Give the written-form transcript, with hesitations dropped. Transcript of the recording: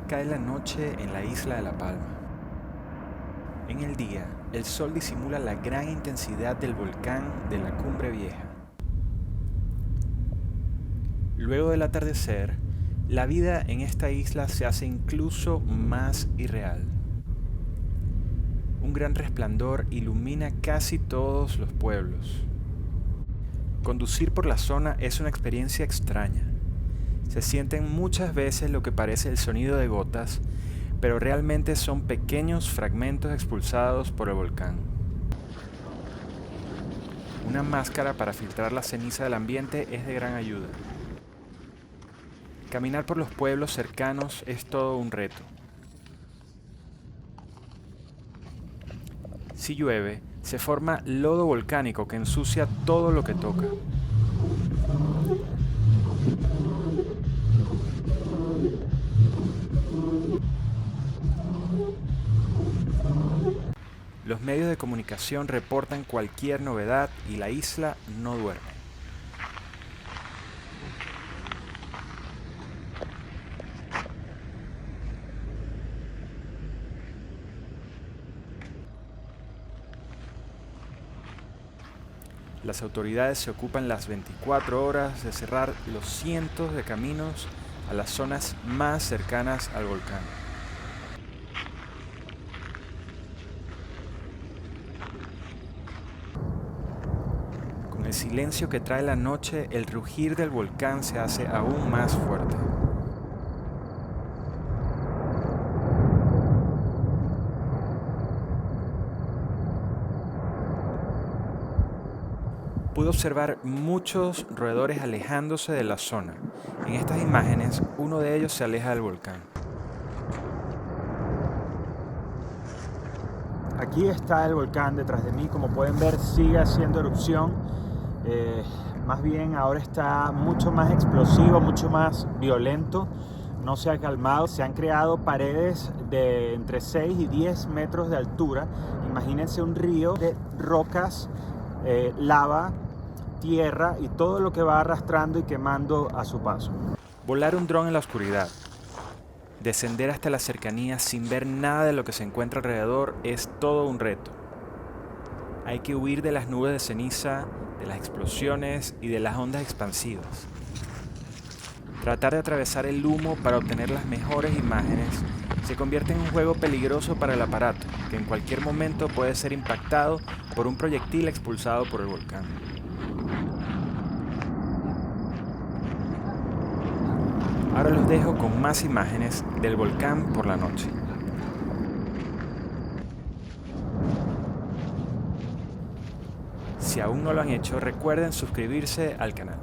Cae la noche en la isla de La Palma. En el día, el sol disimula la gran intensidad del volcán de la Cumbre Vieja. Luego del atardecer, la vida en esta isla se hace incluso más irreal. Un gran resplandor ilumina casi todos los pueblos. Conducir por la zona es una experiencia extraña. Se sienten muchas veces lo que parece el sonido de gotas, pero realmente son pequeños fragmentos expulsados por el volcán. Una máscara para filtrar la ceniza del ambiente es de gran ayuda. Caminar por los pueblos cercanos es todo un reto. Si llueve, se forma lodo volcánico que ensucia todo lo que toca. Los medios de comunicación reportan cualquier novedad y la isla no duerme. Las autoridades se ocupan las 24 horas de cerrar los cientos de caminos a las zonas más cercanas al volcán. Con el silencio que trae la noche, el rugir del volcán se hace aún más fuerte. Pude observar muchos roedores alejándose de la zona. En estas imágenes, uno de ellos se aleja del volcán. Aquí está el volcán detrás de mí, como pueden ver sigue haciendo erupción, más bien ahora está mucho más explosivo, mucho más violento, no se ha calmado, se han creado paredes de entre 6 y 10 metros de altura. Imagínense un río de rocas, lava, tierra y todo lo que va arrastrando y quemando a su paso. Volar un dron en la oscuridad, descender hasta la cercanía sin ver nada de lo que se encuentra alrededor es todo un reto. Hay que huir de las nubes de ceniza, de las explosiones y de las ondas expansivas. Tratar de atravesar el humo para obtener las mejores imágenes se convierte en un juego peligroso para el aparato, que en cualquier momento puede ser impactado por un proyectil expulsado por el volcán. Ahora los dejo con más imágenes del volcán por la noche. Si aún no lo han hecho, recuerden suscribirse al canal.